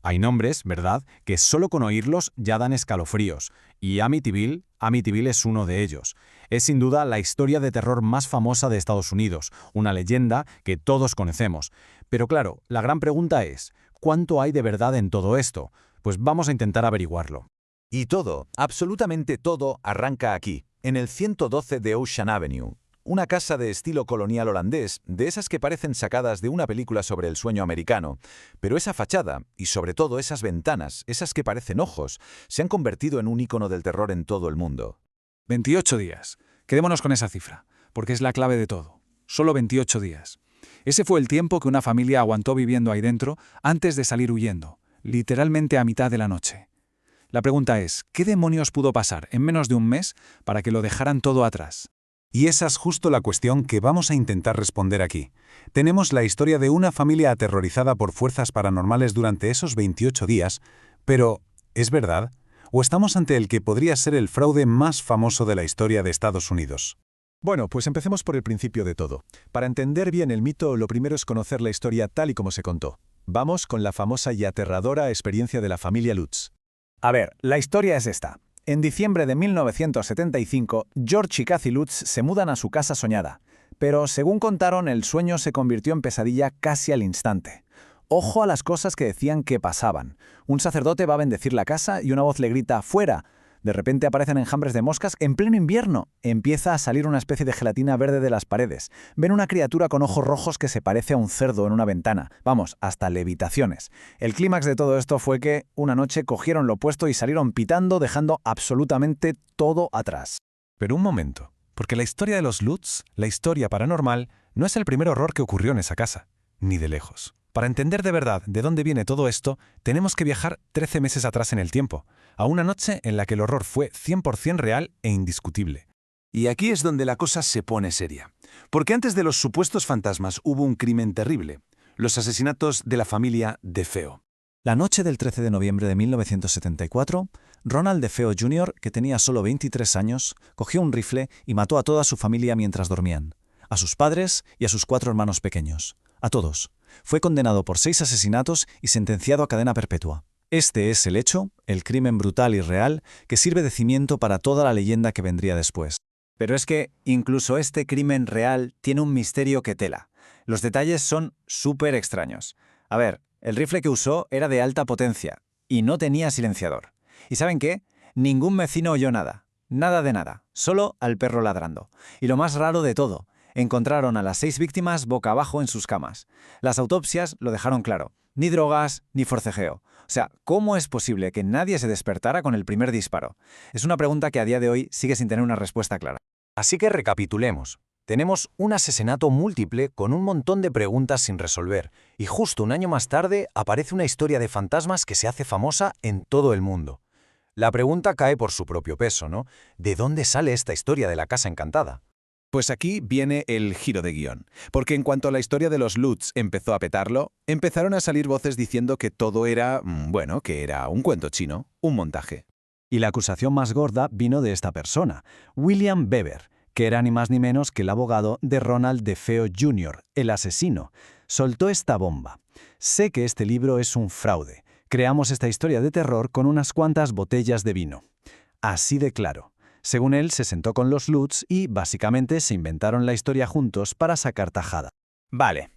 Hay nombres, ¿verdad?, que solo con oírlos ya dan escalofríos, y Amityville es uno de ellos. Es sin duda la historia de terror más famosa de Estados Unidos, una leyenda que todos conocemos. Pero claro, la gran pregunta es, ¿cuánto hay de verdad en todo esto? Pues vamos a intentar averiguarlo. Y todo, absolutamente todo, arranca aquí, en el 112 de Ocean Avenue. Una casa de estilo colonial holandés, de esas que parecen sacadas de una película sobre el sueño americano. Pero esa fachada, y sobre todo esas ventanas, esas que parecen ojos, se han convertido en un ícono del terror en todo el mundo. 28 días. Quedémonos con esa cifra, porque es la clave de todo. Solo 28 días. Ese fue el tiempo que una familia aguantó viviendo ahí dentro antes de salir huyendo, literalmente a mitad de la noche. La pregunta es, ¿qué demonios pudo pasar en menos de un mes para que lo dejaran todo atrás? Y esa es justo la cuestión que vamos a intentar responder aquí. Tenemos la historia de una familia aterrorizada por fuerzas paranormales durante esos 28 días, pero ¿es verdad? ¿O estamos ante el que podría ser el fraude más famoso de la historia de Estados Unidos? Bueno, pues empecemos por el principio de todo. Para entender bien el mito, lo primero es conocer la historia tal y como se contó. Vamos con la famosa y aterradora experiencia de la familia Lutz. A ver, la historia es esta. En diciembre de 1975, George y Kathy Lutz se mudan a su casa soñada. Pero, según contaron, el sueño se convirtió en pesadilla casi al instante. Ojo a las cosas que decían que pasaban. Un sacerdote va a bendecir la casa y una voz le grita ¡fuera! De repente aparecen enjambres de moscas en pleno invierno. Empieza a salir una especie de gelatina verde de las paredes. Ven una criatura con ojos rojos que se parece a un cerdo en una ventana. Vamos, hasta levitaciones. El clímax de todo esto fue que, una noche, cogieron lo puesto y salieron pitando, dejando absolutamente todo atrás. Pero un momento, porque la historia de los Lutz, la historia paranormal, no es el primer horror que ocurrió en esa casa, ni de lejos. Para entender de verdad de dónde viene todo esto, tenemos que viajar 13 meses atrás en el tiempo, a una noche en la que el horror fue 100% real e indiscutible. Y aquí es donde la cosa se pone seria. Porque antes de los supuestos fantasmas hubo un crimen terrible, los asesinatos de la familia DeFeo. La noche del 13 de noviembre de 1974, Ronald DeFeo Jr., que tenía solo 23 años, cogió un rifle y mató a toda su familia mientras dormían. A sus padres y a sus 4 hermanos pequeños. A todos. Fue condenado por 6 asesinatos y sentenciado a cadena perpetua. Este es el hecho, el crimen brutal y real, que sirve de cimiento para toda la leyenda que vendría después. Pero es que incluso este crimen real tiene un misterio que tela. Los detalles son súper extraños. A ver, el rifle que usó era de alta potencia y no tenía silenciador. ¿Y saben qué? Ningún vecino oyó nada. Nada de nada. Solo al perro ladrando. Y lo más raro de todo, encontraron a las 6 víctimas boca abajo en sus camas. Las autopsias lo dejaron claro. Ni drogas, ni forcejeo. O sea, ¿cómo es posible que nadie se despertara con el primer disparo? Es una pregunta que a día de hoy sigue sin tener una respuesta clara. Así que recapitulemos. Tenemos un asesinato múltiple con un montón de preguntas sin resolver. Y justo un año más tarde aparece una historia de fantasmas que se hace famosa en todo el mundo. La pregunta cae por su propio peso, ¿no? ¿De dónde sale esta historia de la casa encantada? Pues aquí viene el giro de guión, porque en cuanto la historia de los Lutz empezó a petarlo, empezaron a salir voces diciendo que todo era, que era un cuento chino, un montaje. Y la acusación más gorda vino de esta persona, William Weber, que era ni más ni menos que el abogado de Ronald DeFeo Jr., el asesino. Soltó esta bomba. Sé que este libro es un fraude. Creamos esta historia de terror con unas cuantas botellas de vino. Así de claro. Según él, se sentó con los Lutz y, básicamente, se inventaron la historia juntos para sacar tajada. Vale.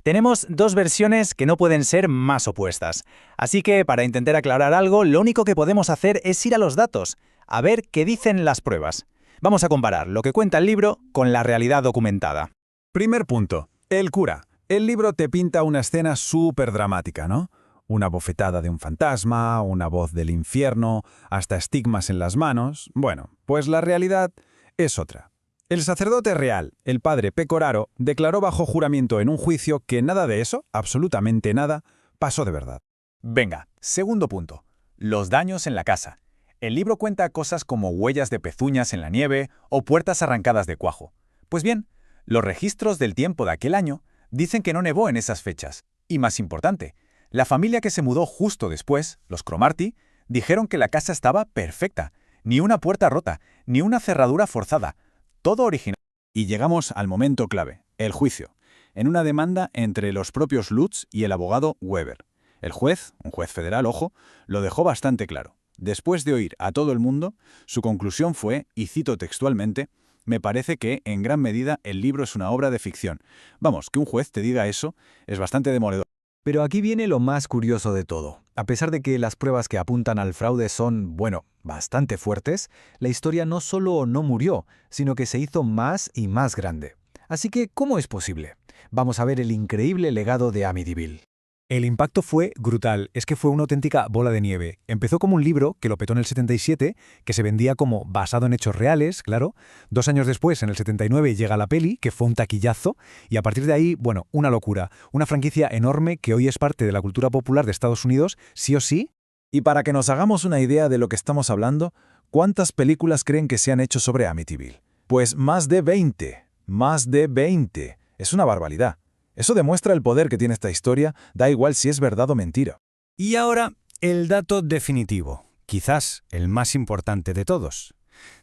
Tenemos 2 versiones que no pueden ser más opuestas. Así que, para intentar aclarar algo, lo único que podemos hacer es ir a los datos, a ver qué dicen las pruebas. Vamos a comparar lo que cuenta el libro con la realidad documentada. Primer punto. El cura. El libro te pinta una escena súper dramática, ¿no? Una bofetada de un fantasma, una voz del infierno, hasta estigmas en las manos. Bueno, pues la realidad es otra. El sacerdote real, el padre Pecoraro, declaró bajo juramento en un juicio que nada de eso, absolutamente nada, pasó de verdad. Venga, segundo punto. Los daños en la casa. El libro cuenta cosas como huellas de pezuñas en la nieve o puertas arrancadas de cuajo. Pues bien, los registros del tiempo de aquel año dicen que no nevó en esas fechas. Y más importante, la familia que se mudó justo después, los Cromarty, dijeron que la casa estaba perfecta. Ni una puerta rota, ni una cerradura forzada. Todo original. Y llegamos al momento clave, el juicio, en una demanda entre los propios Lutz y el abogado Weber. El juez, un juez federal, ojo, lo dejó bastante claro. Después de oír a todo el mundo, su conclusión fue, y cito textualmente, «Me parece que, en gran medida, el libro es una obra de ficción». Vamos, que un juez te diga eso es bastante demoledor. Pero aquí viene lo más curioso de todo. A pesar de que las pruebas que apuntan al fraude son, bueno, bastante fuertes, la historia no solo no murió, sino que se hizo más y más grande. Así que, ¿cómo es posible? Vamos a ver el increíble legado de Amityville. El impacto fue brutal, es que fue una auténtica bola de nieve. Empezó como un libro que lo petó en el 77, que se vendía como basado en hechos reales, claro. 2 años después, en el 79, llega la peli, que fue un taquillazo, y a partir de ahí, bueno, una locura. Una franquicia enorme que hoy es parte de la cultura popular de Estados Unidos, sí o sí. Y para que nos hagamos una idea de lo que estamos hablando, ¿cuántas películas creen que se han hecho sobre Amityville? Pues más de 20. Más de 20. Es una barbaridad. Eso demuestra el poder que tiene esta historia, da igual si es verdad o mentira. Y ahora, el dato definitivo, quizás el más importante de todos.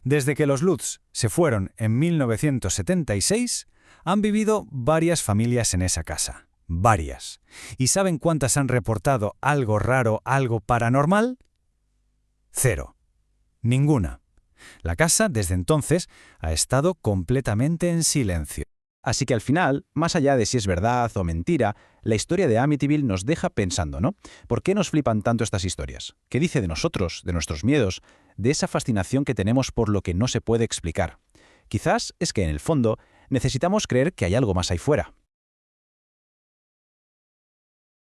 Desde que los Lutz se fueron en 1976, han vivido varias familias en esa casa. Varias. ¿Y saben cuántas han reportado algo raro, algo paranormal? 0. Ninguna. La casa, desde entonces, ha estado completamente en silencio. Así que al final, más allá de si es verdad o mentira, la historia de Amityville nos deja pensando, ¿no? ¿Por qué nos flipan tanto estas historias? ¿Qué dice de nosotros, de nuestros miedos, de esa fascinación que tenemos por lo que no se puede explicar? Quizás es que en el fondo necesitamos creer que hay algo más ahí fuera,